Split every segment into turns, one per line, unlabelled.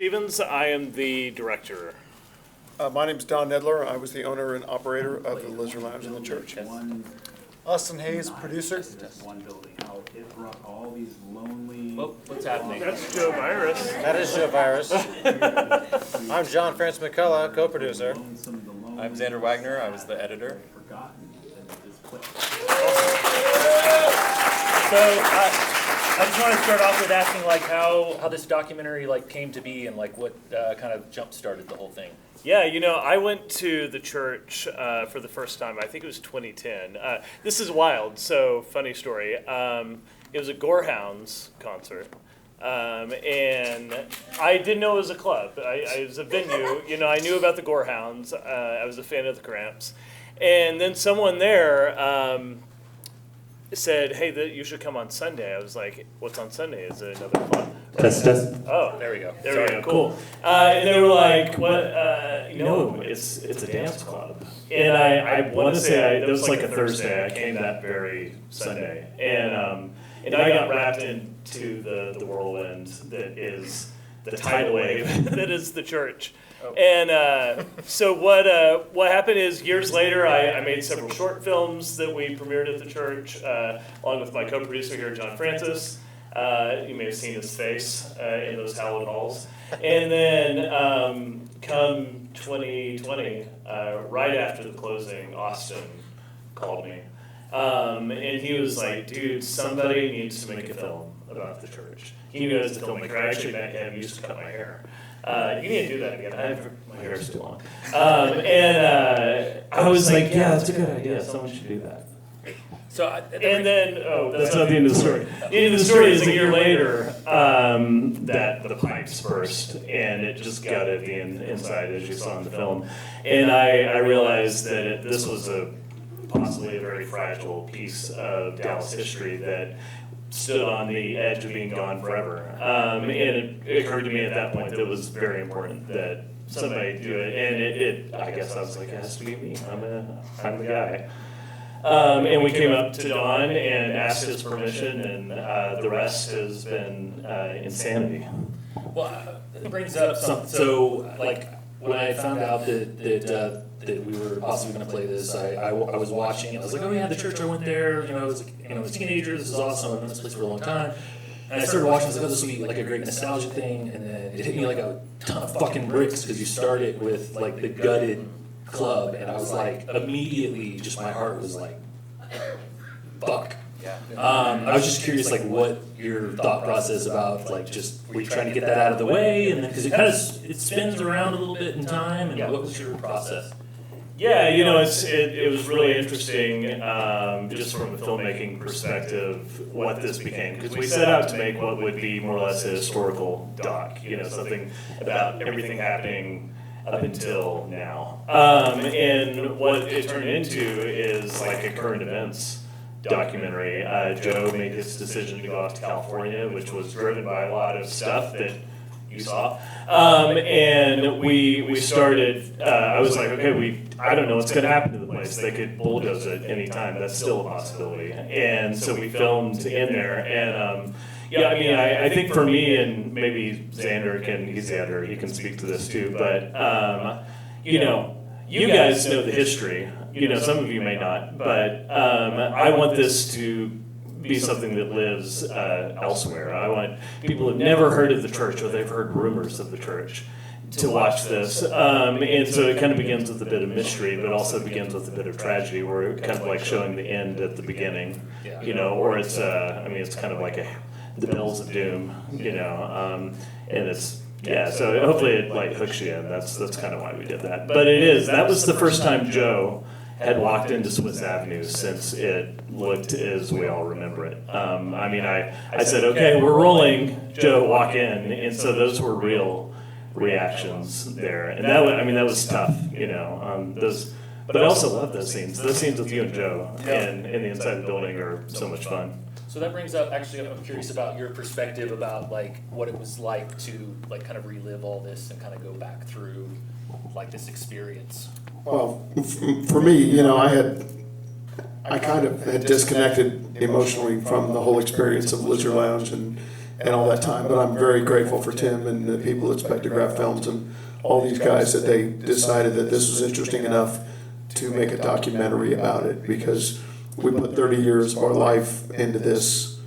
Stevens. I am the director.
My name's Don Nedler. I was the owner and operator of the Lizard Lounge in the church. Austin Hayes, producer.
Just one building. How it brought all these lonely.
Whoa, what's happening?
That's Joe Virus.
That is Joe Virus. I'm John Francis McCullough, co-producer.
I'm Xander Wagner. I was the editor.
Forgotten in this place.
So I just want to start off with asking like how this documentary like came to be and like what kind of jump started the whole thing.
Yeah, you know, I went to the church for the first time. I think it was 2010. This is wild. So funny story. It was a Gorehounds concert. And I didn't know it was a club. It was a venue. You know, I knew about the Gorehounds. I was a fan of the Cramps. And then someone there said, hey, you should come on Sunday. I was like, what's on Sunday? Is it another club?
Test.
Oh,
There we go.
there we go. Cool. And they were like, "What? No, it's a dance club." And I want to say that was like a Thursday. I came that very Sunday, and I got wrapped into the whirlwind that is the tidal wave that is the church.
Oh.
And so what happened is years later, I made several short films that we premiered at the church, along with my co-producer here, John Francis. You may have seen his face in those hallowed halls. And then come 2020, right after the closing, Austin called me. And he was like, dude, somebody needs to make a film about the church. He knew as a filmmaker. I actually met him, he used to cut my hair. You need to do that again. My hair is too long. And I was like, yeah, that's a good idea. Someone should do that.
So
And then, that's not the end of the story. The end of the story is a year later that the pipes burst and it just gutted the inside, as you saw in the film. And I realized that this was possibly a very fragile piece of Dallas history that stood on the edge of being gone forever. And it occurred to me at that point that it was very important that somebody do it. And I guess I was like, it has to be me. I'm the guy. And we came up to Don and asked his permission, and the rest has been insanity.
well, it brings up something. So like when I found out that we were possibly going to play this, I was watching and I was like, oh yeah, the church I went there. You know, I was a teenager. This is awesome. I've been in this place for a long time. And I started watching. I was like, oh, this will be like a great nostalgia thing. And then it hit me like a ton of fucking bricks because you started with like the gutted club, and I was like, immediately, just my heart was like, fuck. I was just curious, like, what your thought process about, like, just were you trying to get that out of the way, and then because it kind of it spins around a little bit in time, and what was your process?
Yeah, you know, it was really interesting, just from a filmmaking perspective, what this became. Because we set out to make what would be more or less a historical doc, you know, something about everything happening up until now. And what it turned into is like a current events documentary. Joe made his decision to go off to California, which was driven by a lot of stuff that you saw. And we started, I was like, okay, I don't know what's going to happen to the place. They could bulldoze it anytime. That's still a possibility. And so we filmed in there. And yeah, I mean, I think for me, and maybe he's the editor, he can speak to this too, but, you know, you guys know the history. You know, some of you may not, but I want this to be something that lives elsewhere. I want people who've never heard of the church or they've heard rumors of the church to watch this. And so it kind of begins with a bit of mystery, but also begins with a bit of tragedy. We're kind of like showing the end at the beginning, you know, or it's kind of like the bells of doom, you know, and it's, yeah, so hopefully it like hooks you in. That's kind of why we did that. But that was the first time Joe had walked into Swiss Avenue since it looked as we all remember it. I mean, I said, okay, we're rolling, Joe, walk in. And so those were real reactions there. And that was tough, you know, but I also love those scenes. Those scenes with you and Joe in the inside of the building are so much fun.
So that brings up, actually, I'm curious about your perspective about like what it was like to like kind of relive all this and kind of go back through like this experience.
Well, for me, you know, I kind of had disconnected emotionally from the whole experience of Lizard Lounge and and all that time. But I'm very grateful for Tim and the people at Spectrograph Films and all these guys that they decided that this was interesting enough to make a documentary about it, because we put 30 years of our life into this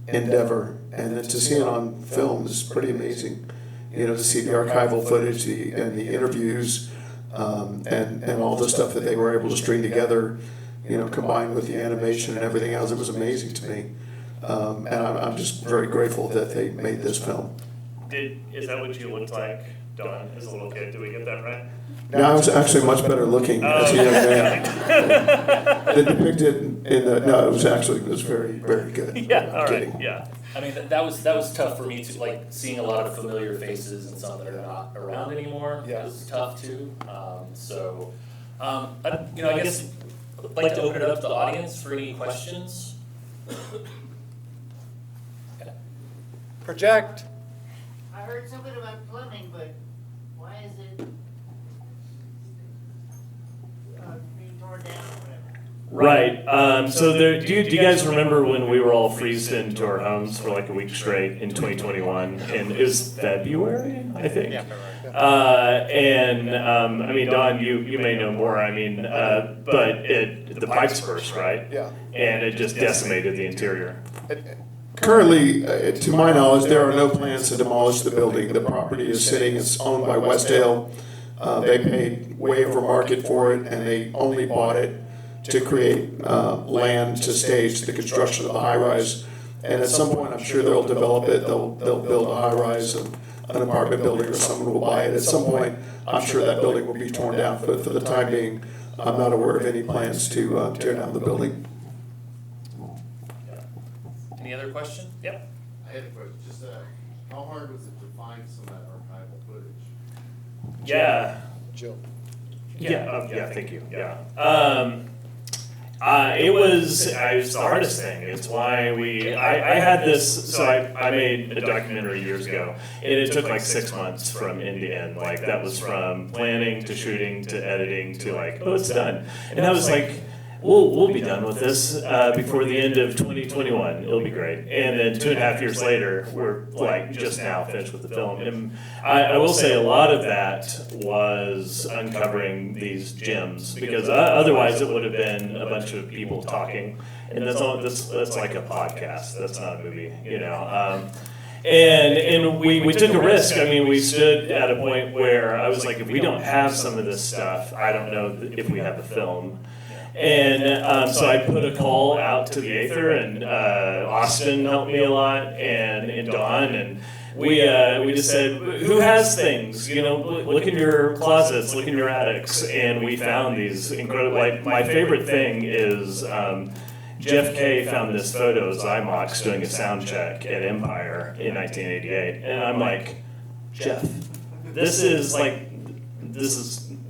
endeavor, and then to see it on film is pretty amazing. You know, to see the archival footage, and the interviews, and all the stuff that they were able to string together, you know, combined with the animation and everything else, it was amazing to me. And I'm just very grateful that they made this film.
Is that what you looked like, Don, as a little kid? Did we get that right?
Now, I was actually much better looking as a young man. They depicted in the, no, it was very, very good.
Yeah,
I'm
all right,
kidding.
yeah.
I mean, that was tough for me to, like, seeing a lot of familiar faces and some that are not around anymore.
Yeah.
Was tough too. You know, I guess I'd like to open it up to the audience for any questions.
Project.
I heard something about plumbing, but why is it being torn down or whatever?
Right. So do you guys remember when we were all freezed into our homes for like a week straight in 2021? And it was February, I think.
Yeah,
I mean, Don, you may know more. I mean, but the pipes burst, right?
Yeah.
And it just decimated the interior.
Currently, to my knowledge, there are no plans to demolish the building. The property is sitting, it's owned by Westdale. They paid way over market for it, and they only bought it to create land to stage the construction of the high-rise. And at some point, I'm sure they'll develop it. They'll build a high-rise, an apartment building, or someone will buy it. At some point, I'm sure that building will be torn down. But for the time being, I'm not aware of any plans to tear down the building.
Any other question? Yep.
I had a question, just, how hard was it to find some of that archival footage?
Yeah.
Jill.
Yeah, thank you. Yeah. It was the hardest thing. It's why I had this, so I made a documentary years ago, and it took like 6 months from end to end. Like, that was from planning to shooting to editing to like, oh, it's done. And I was like, we'll be done with this before the end of 2021. It'll be great. And then 2.5 years later, we're like just now finished with the film. And I will say a lot of that was uncovering these gems, because otherwise it would have been a bunch of people talking. And that's like a podcast. That's not a movie, you know. And we took a risk. I mean, we stood at a point where I was like, if we don't have some of this stuff, I don't know if we have a film. And so I put a call out to the Aether, and Austin helped me a lot, and Don, and we just said, who has things? You know, look in your closets, look in your attics, and we found these incredible. Like, my favorite thing is Jeff Kay found this photo of Zymox doing a sound check at Empire in 1988, and I'm like, Jeff, this is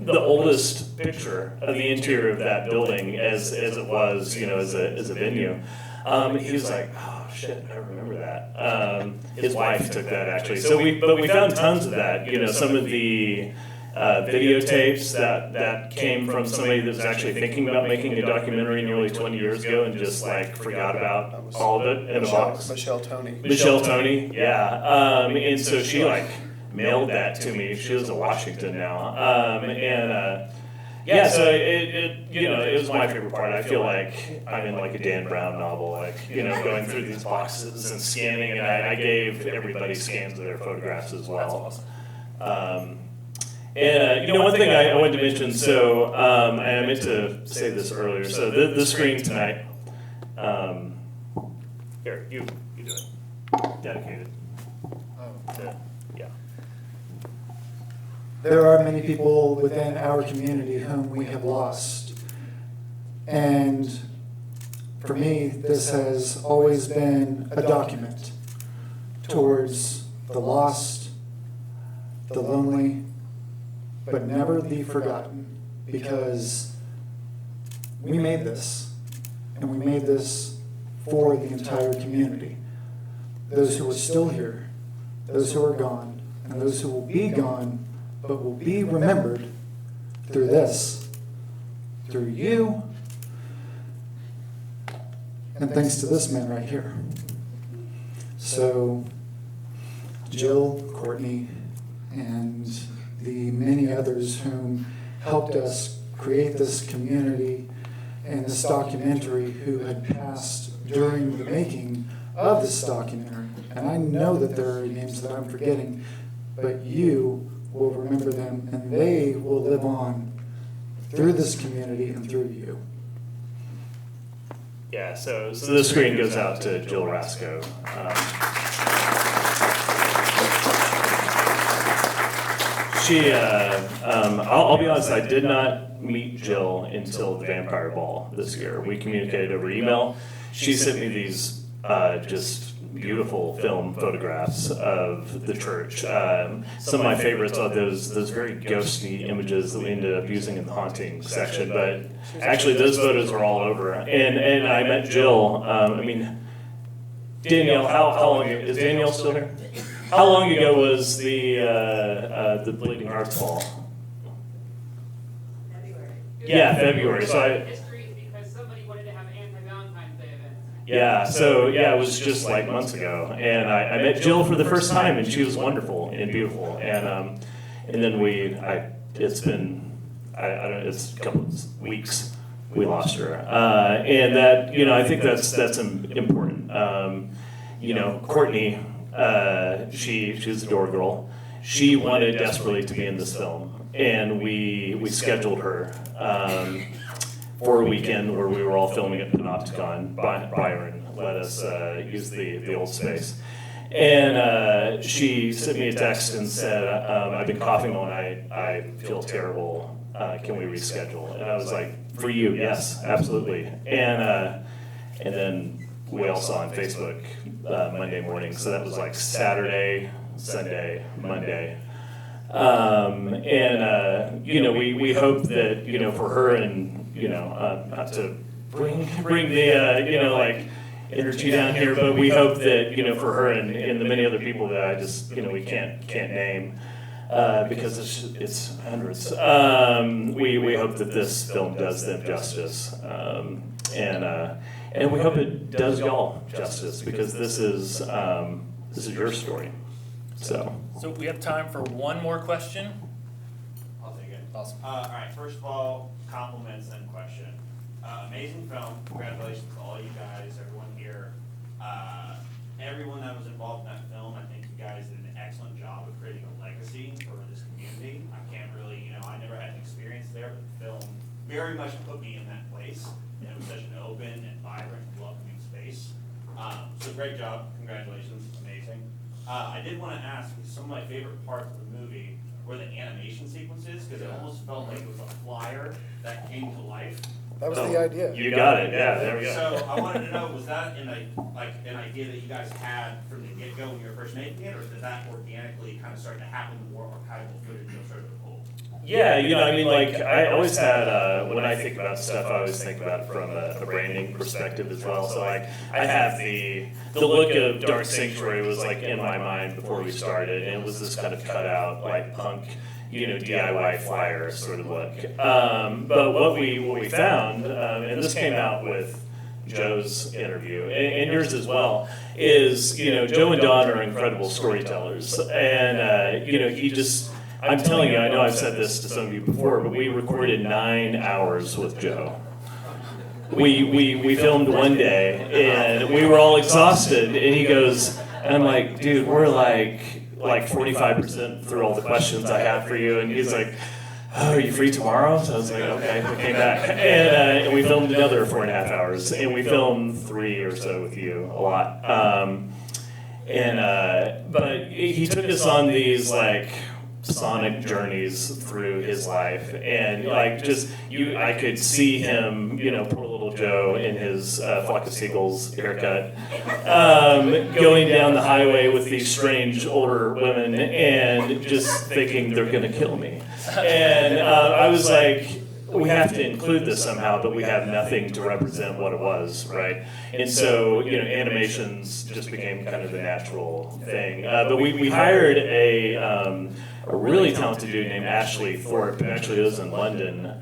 the oldest picture of the interior of that building as it was, you know, as a venue. He was like, oh shit, I remember that. His wife took that actually. So we found tons of that. You know, some of the videotapes that came from somebody that was actually thinking about making a documentary nearly 20 years ago and just like forgot about all of it in a box.
Michelle Tony.
Michelle Tony, yeah. And so she like mailed that to me. She lives in Washington now. So it was my favorite part. I feel like I'm in like a Dan Brown novel, like, you know, going through these boxes and scanning, and I gave everybody scans of their photographs as well. One thing I wanted to mention, so I meant to say this earlier, so the screen tonight, here, you do it, dedicated. Yeah.
There are many people within our community whom we have lost. And for me, this has always been a document towards the lost, the lonely, but never the forgotten, because we made this, and we made this for the entire community. Those who are still here, those who are gone, and those who will be gone, but will be remembered through this, through you, and thanks to this man right here. So Jill, Courtney, and the many others whom helped us create this community and this documentary who had passed during the making of this documentary. And I know that there are names that I'm forgetting, but you will remember them and they will live on through this community and through you.
Yeah, so this screen goes out to Jill Rasco. I'll be honest, I did not meet Jill until the Vampire Ball this year. We communicated over email. She sent me these just beautiful film photographs of the church. Some of my favorites are those very ghosty images that we ended up using in the haunting section, but actually those photos are all over. And I met Jill, Danielle, how long ago, is Danielle still here? How long ago was the Bleeding Hearts Ball?
February.
Yeah, February. So
History because somebody wanted to have an anti-Valentine's Day event.
yeah, so it was just like months ago, and I met Jill for the first time, and she was wonderful and beautiful, and then it's been it's a couple of weeks we lost her, and that I think that's important. Courtney. She's a door girl. She wanted desperately to be in this film, and we scheduled her for a weekend where we were all filming at Panopticon. Byron let us use the old space, and she sent me a text and said, "I've been coughing all night. I feel terrible. Can we reschedule?" And I was like, "For you, yes, absolutely." And then we all saw on Facebook Monday morning, so that was like Saturday, Sunday, Monday, and we hope that for her and not to bring the energy down here, but we hope that for her and the many other people that I just we can't name because it's hundreds. We hope that this film does them justice, and we hope it does y'all justice because this is your story. So
we have time for one more question.
I'll take it.
Awesome.
All right, first of all, compliments and question. Amazing film. Congratulations to all you guys, everyone here. Everyone that was involved in that film, I think you guys did an excellent job of creating a legacy for this community. I can't really, I never had an experience there, but the film very much put me in that place. And it was such an open and vibrant, welcoming space. So great job, congratulations, amazing. I did want to ask, some of my favorite parts of the movie were the animation sequences, because it almost felt like it was a flyer that came to life.
That was the idea.
you got it. Yeah, there we go.
So I wanted to know, was that an idea that you guys had from the get-go when you were first making it, or did that organically kind of start to happen the more archival footage started to pull?
Yeah, I always had, when I think about stuff, I always think about it from a branding perspective as well. So I have the look of Dark Sanctuary was in my mind before we started, and it was this kind of cutout, punk, DIY flyer sort of look. But what we found, and this came out with Joe's interview, and yours as well, is, Joe and Don are incredible storytellers, and, he just, I'm telling you, I know I've said this to some of you before, but we recorded 9 hours with Joe. We filmed one day, and we were all exhausted, and he goes, and I'm like, dude, we're like 45% through all the questions I have for you, and he's like, oh, are you free tomorrow? So I was like, okay, we came back, and we filmed another 4.5 hours, and we filmed 3 or so with you, a lot. But he took us on these sonic journeys through his life, and I could see him, poor little Joe in his Flock of Seagulls haircut, going down the highway with these strange older women and just thinking they're gonna kill me. And I was like, we have to include this somehow, but we have nothing to represent what it was, right? And so, animations just became kind of the natural thing. But we hired a really talented dude named Ashley Thorpe, who actually lives in London.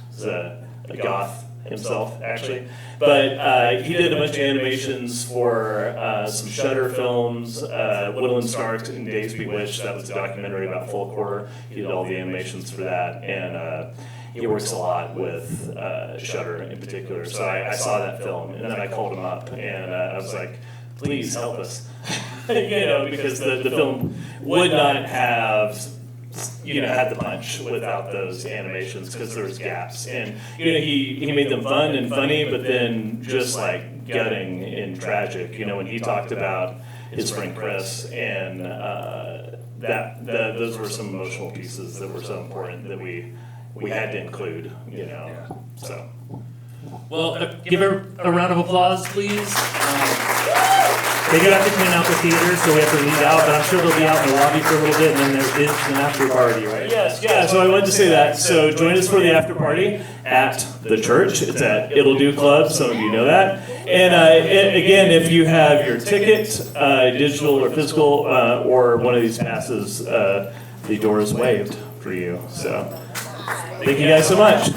He's a goth himself, actually. But he did a bunch of animations for some Shudder films, Little and Stark and Days Bewitched. That was a documentary about folk horror. He did all the animations for that, and he works a lot with Shudder in particular. So I saw that film, and then I called him up, and I was like, please help us. Because the film would not have had the punch without those animations, because there was gaps. And he made them fun and funny, but then just like gutting and tragic. When he talked about his friend Chris, and those were some emotional pieces that were so important that we had to include. So.
Well, give her a round of applause, please. They do have to clean out the theater, so we have to leave out, but I'm sure they'll be out in the lobby for a little bit, and then there is an after party, right?
Yes, yeah, so I wanted to say that. So join us for the after party at the church. It's at It'll Do Club, some of you know that. And again, if you have your ticket, digital or physical, or one of these passes, the door is waived for you. So thank you guys so much.